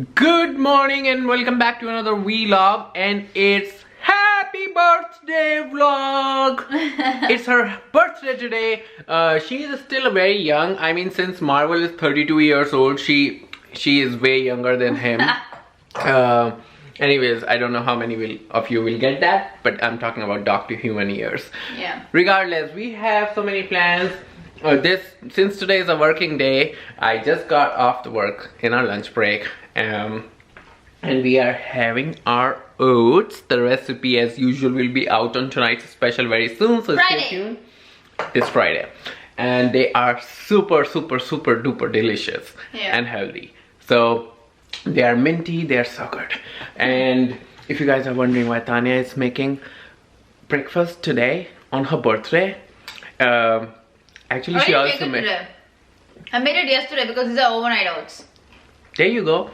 Good morning and welcome back to another vlog, and it's happy birthday vlog. It's her birthday today. She is still very young. I mean, since Marvel is 32 years old, she is way younger than him. Anyways, I don't know how many of you will get that, but I'm talking about dog to human years. Yeah. Regardless, we have so many plans. Since today is a working day, I just got off the work in our lunch break, and we are having our oats. The recipe, as usual, will be out on tonight's special very soon, so stay tuned. This Friday, and they are super duper delicious and healthy. So they are minty, they are so good. And if you guys are wondering why Tanya is making breakfast today on her birthday, actually, she also made it. I made it yesterday because these are overnight oats. There you go.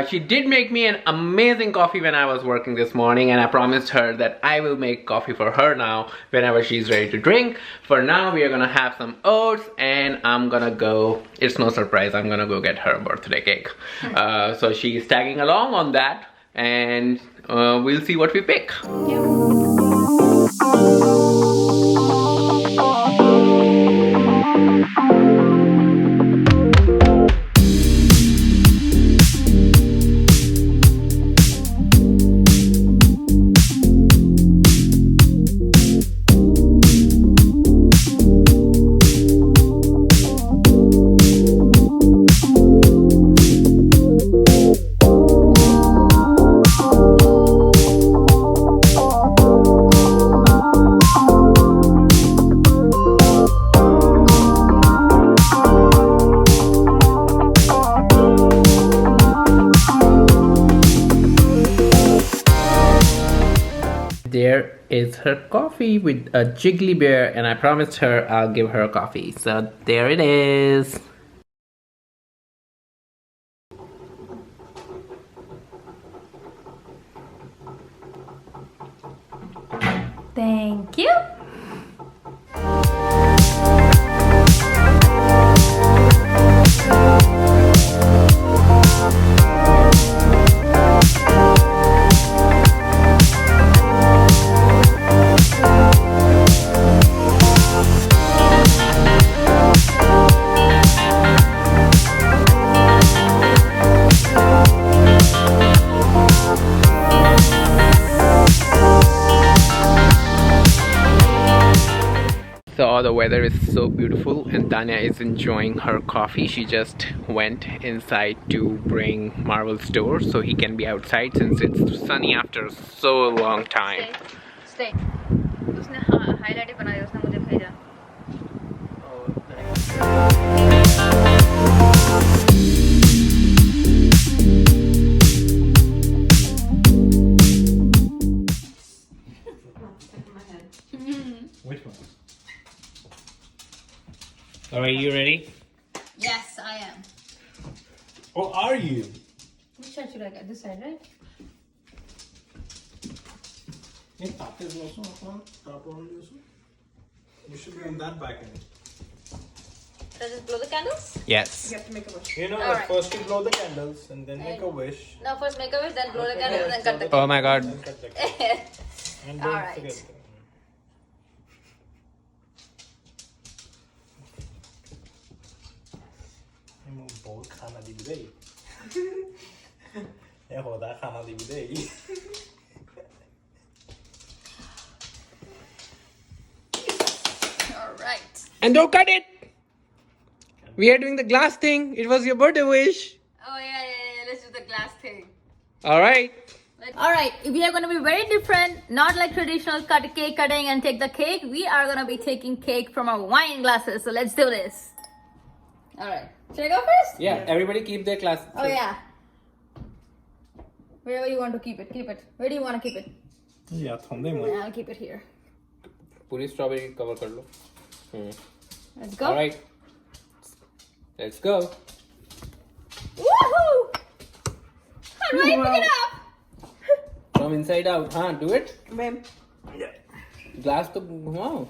She did make me an amazing coffee when I was working this morning, and I promised her that I will make coffee for her now whenever she's ready to drink. For now, we are gonna have some oats, and I'm gonna go. It's no surprise. I'm gonna go get her a birthday cake. So she's tagging along on that, and we'll see what we pick. There is her coffee with a jiggly bear, and I promised her I'll give her a coffee. So there it is. Thank you. So the weather is so beautiful, and Tanya is enjoying her coffee. She just went inside to bring Marvel's door so he can be outside since it's sunny after so long time. Stay. उसने highlight बना दिया, उसने मुझे भेजा. Which one? Are you ready? Yes, I am. Oh, are you? Which side should I get? This side, right? You should be on that back end. Does it blow the candles? Yes. You have to make a wish. Right. First you blow the candles and then make a wish. No, first make a wish, then blow the candles, and then cut the cake. Oh my god. And cut the cake. And don't Alright. forget. बहुत खाना दी बिदई ये होता खाना दी बिदई Alright. And don't cut it. We are doing the glass thing. It was your birthday wish. Oh yeah. Let's do the glass thing. Alright. Alright, we are going to be very different, not like traditional cake cutting and take the cake. We are going to be taking cake from our wine glasses. So let's do this. Alright, should I go first? Yeah, everybody keep their glass. Oh yeah. Wherever you want to keep it, keep it. Where do you want to keep it? Yeah, I'll keep it here. Puri strawberry cover kar lo. Let's go. Alright. Let's go. Woohoo! How do I pick it up? From inside out, huh? Do it. Ma'am. Glass to wow.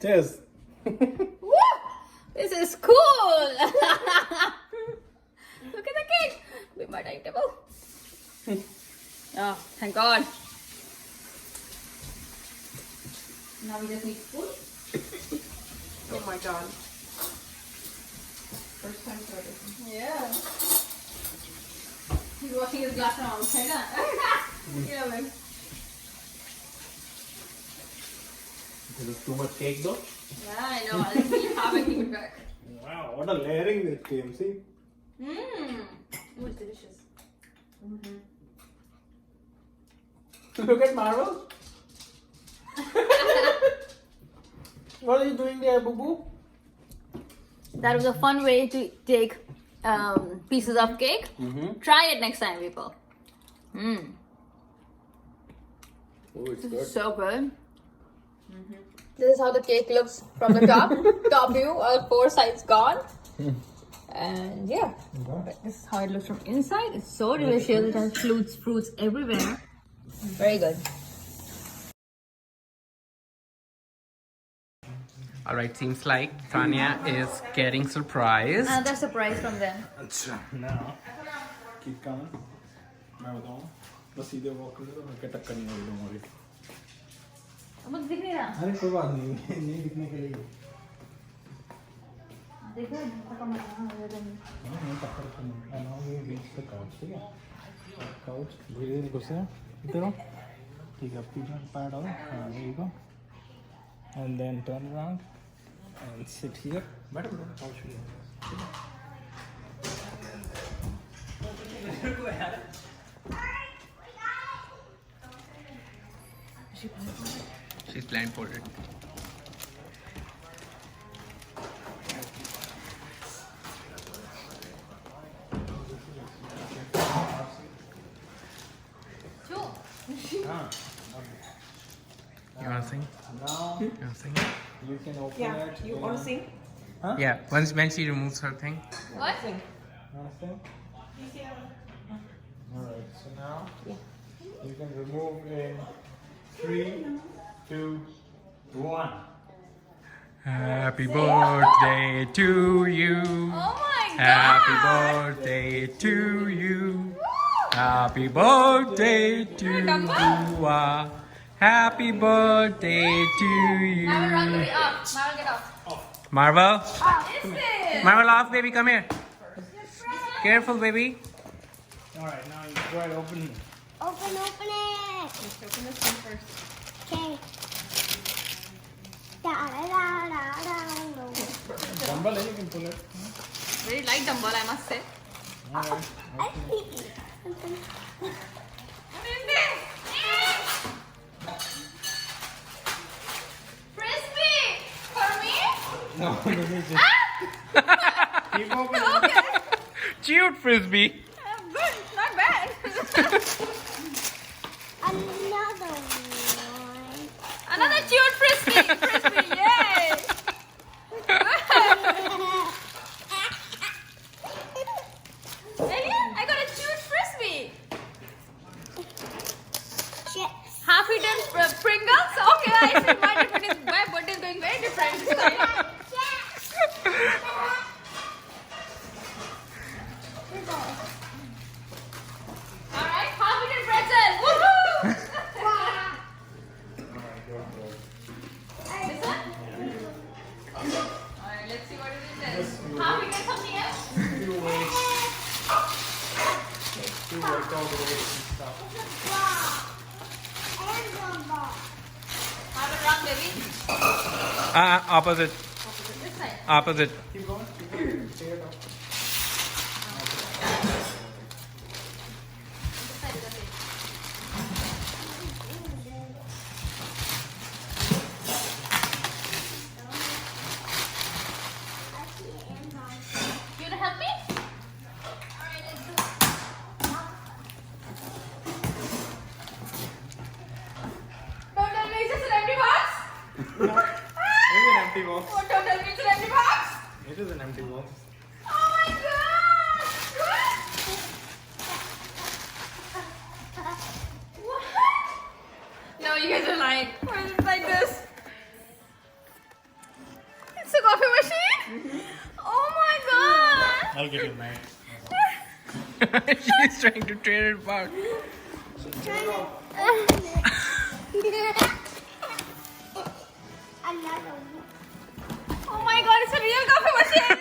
Cheers. Woo! This is cool. unpredictable. Oh, thank God. Now we just need spoon. Oh my God. First time for everything. Yeah. He's washing his glass now, okay? Yeah, man. Is it too much cake though? Yeah, I know. I'll eat half and keep it back. Wow, what a layering that came, see? Mmm. Oh, it's delicious. Look at Marvel. What are you doing there, Boo Boo? That was a fun way to take pieces of cake. Try it next time, people. Mmm. Oh, it's This is so good. This is how the cake looks from the top. Top view, all 4 sides gone. And yeah, this is how it looks from inside. It's so delicious. It has fruits everywhere. Very good. Alright, seems like Tanya is getting surprised. Another surprise from them. Now, keep coming. मैं बताऊँ बस सीधे walk कर लो तो मैं टक्कर नहीं होगी तुम्हारी अब दिख नहीं रहा अरे कोई बात नहीं नहीं दिखने के लिए देखो नहीं टक्कर करना now we reach the couch ठीक है couch धीरे धीरे घुसे इधर आओ ठीक है feet on pad आओ हाँ there you go and then turn around and sit here बैठो बैठो couch पे She's blindfolded. You wanna sing? now You wanna sing? you can open Yeah, it you want to sing? huh Yeah, when she removes her thing. What? Understand? Alright, so now you can remove in 3, 2, 1. Happy birthday to you. Oh my Happy God! birthday to you. Happy birthday to you. Happy birthday to you. Marvel, run to the off. Marvel, get off. Marvel, What is this? Marvel off, baby, come here. Careful, baby. Alright, now you go ahead open it. Open it. Let's open this one first. Okay. Da da da da da. Dumbbell, you can pull it. Very light dumbbell, I must say. Alright. What is this? Frisbee! For me? No, this is just. Keep opening. Okay. Cute frisbee. Good, not bad. Another one. Another cute frisbee. Frisbee, yay! Alien, I got a cute frisbee. Chips. Half-eaten Pringles. Okay, I see my birthday is going very different this time. All right, half-eaten pretzel. Woohoo! This one? All right, let's see what it is. Half-eaten something else? Do work all the way and stuff. Have it wrong, baby. Opposite. This side. Opposite. Keep going. Take it off. This side is the same. You wanna help me? All right, let's do it. Don't tell me it's just an empty box. It's an empty box. Oh, don't tell me it's an empty box. It is an empty box. Oh my God! What? No, you guys are lying. Why is it like this? It's a coffee machine? Oh my God! I'll get your knife. She's trying to tear it apart. Another one. Oh my god, it's a real coffee machine!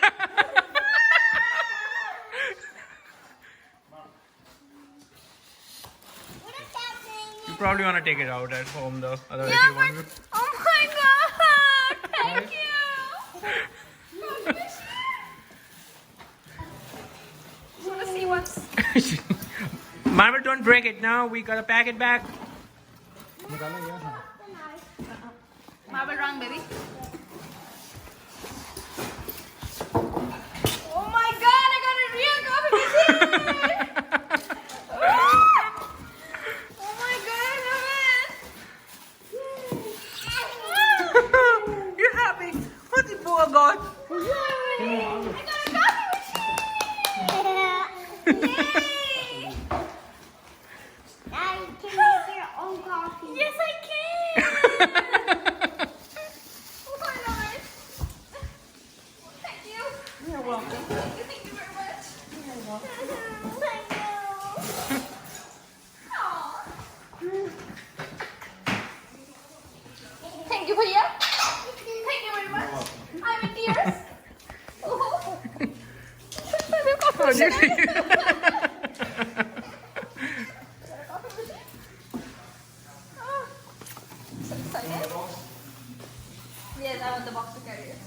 What is happening? You probably want to take it out at home though. Otherwise Yeah, you won't. but oh my god! Thank you! I want to see what's. Marvel, don't break it now. We gotta pack it back. Marble rung, baby. Oh my god, I got a real coffee machine! Oh my god, I love it! You're happy. What's the poor God? Yay! I got a coffee machine! Yay! Now you can make your own coffee. Yes, I can! Oh my god! Thank you! You're welcome. Thank you very much! Thank you. Aw. Thank you, Bhaiya! Thank you very much! I'm in tears! Oh. So excited. Yes, I want the box to carry it.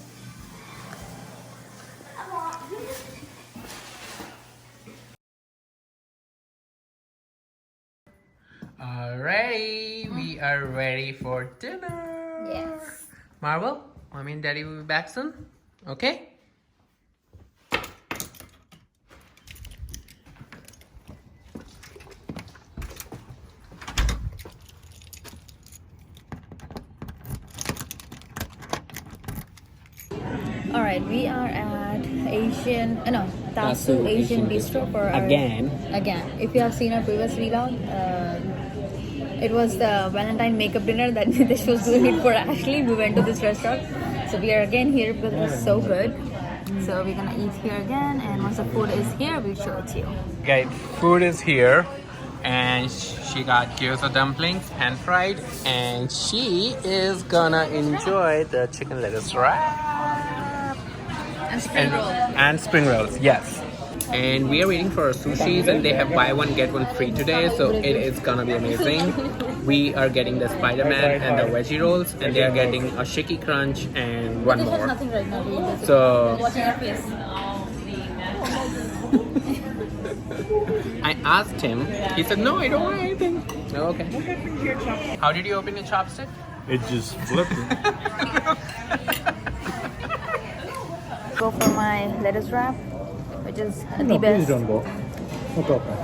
Alrighty, we are ready for dinner. Yes. Marvel, Mommy and Daddy will be back soon. Okay? Alright, we are at Tasu Asian Bistro for our, Again. If you have seen our previous vlog, it was the Valentine makeup dinner that Nitish was doing it for Ashley. We went to this restaurant. So we are again here because it's so good. So we're gonna eat here again, and once the food is here, we'll show it to you. Guys, food is here. And she got gyoza dumplings pan fried. And she is gonna enjoy the chicken lettuce wrap. And spring roll. And spring rolls, yes. And we are waiting for our sushis, and they have buy one get one free today, so it is gonna be amazing. We are getting the Spider-Man and the veggie rolls, and they are getting a shaky crunch and one Nitish has more. nothing right now. So Watching our face. I asked him, he said, no, I don't want anything. Okay. How did you open the chopstick? It just flipped. Go for my lettuce wrap, which is the No, best. please don't go. No problem.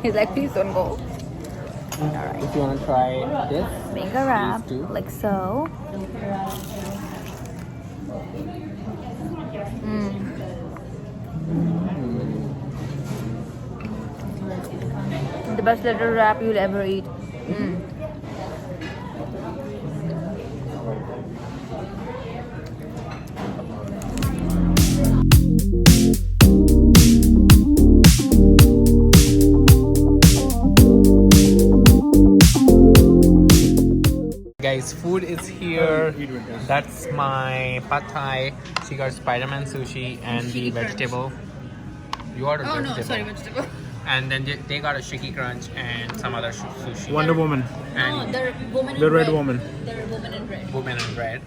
He's like, please don't go. Alright. If you want to try this, Make a wrap, Please do. like so. The best little wrap you'll ever eat. guys, food is here. That's my pad thai. She got Spider-Man sushi and the vegetable. You ordered vegetable. vegetable. And then they got a shiki crunch and some other sushi. Wonder Woman. And the woman in The Red red. Woman. The woman in red. woman in red.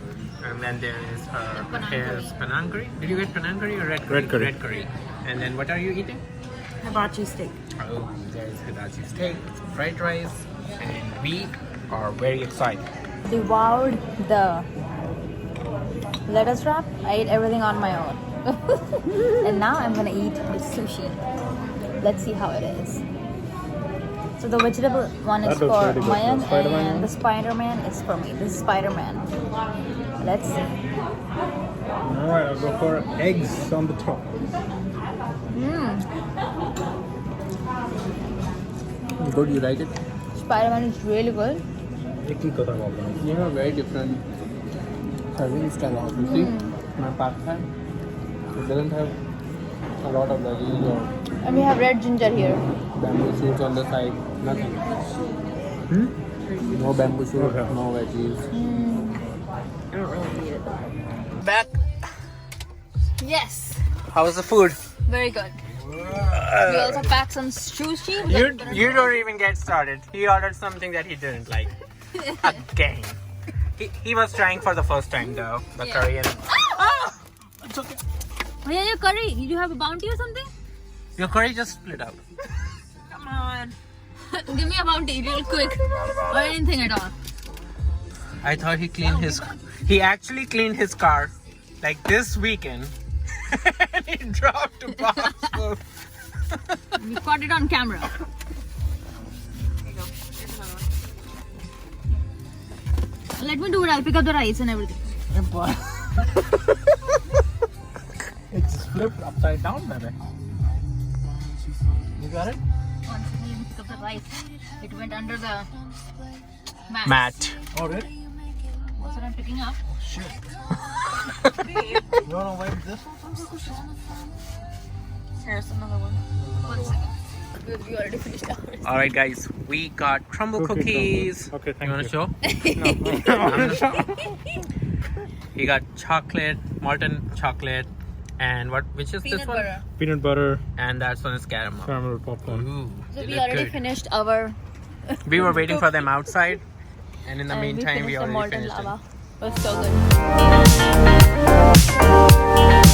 And then there is her his panang curry. Did you get panang curry or red curry? Red curry. Red curry. And then what are you eating? Hibachi steak. Oh, there's hibachi steak, fried rice, and we are very excited. Devoured the lettuce wrap. I ate everything on my own. And now I'm gonna eat the sushi. Let's see how it is. So the vegetable one is That looks for really good. Mayan, The Spider-Man and one? the Spider-Man is for me. This is Spider-Man. Let's see. Alright, I'll go for eggs on the top. Good, you like it? Spider-Man is really good. You have very different serving style also. See, my pad thai, it doesn't have a lot of veggies or And we have red ginger here. bamboo shoots on the side. Nothing. No bamboo shoot, no veggies. I don't really need it. Back. Yes, How was the food? very good. We also packed some sushi. You don't even get started. He ordered something that he didn't like. Again. He was trying for the first time though. The Korean. It's okay. Oh yeah, your curry. Did you have a bounty or something? Your curry just split out. Come on. Give me a bounty real quick. Or anything at all. I thought he cleaned his. He actually cleaned his car like this weekend. And he dropped a box of. We caught it on camera. Let me do it. I'll pick up the rice and everything. It's flipped upside down, baby. You got it? Once we pick up the rice, it went under the Matt. Oh, really? That's what I'm picking up. Shit. You wanna wipe this one? Here's another one. 1 second. We already finished ours. All right, guys. We got crumble cookies. Okay, thank You wanna you. show? He got chocolate, molten chocolate, and what? Which is Peanut this one? butter. Peanut butter, And that one is caramel. caramel popcorn. Ooh, So they we look already good. finished our. We were waiting for them outside, and in the and meantime, we finished the already molten finished it. lava. It was so good.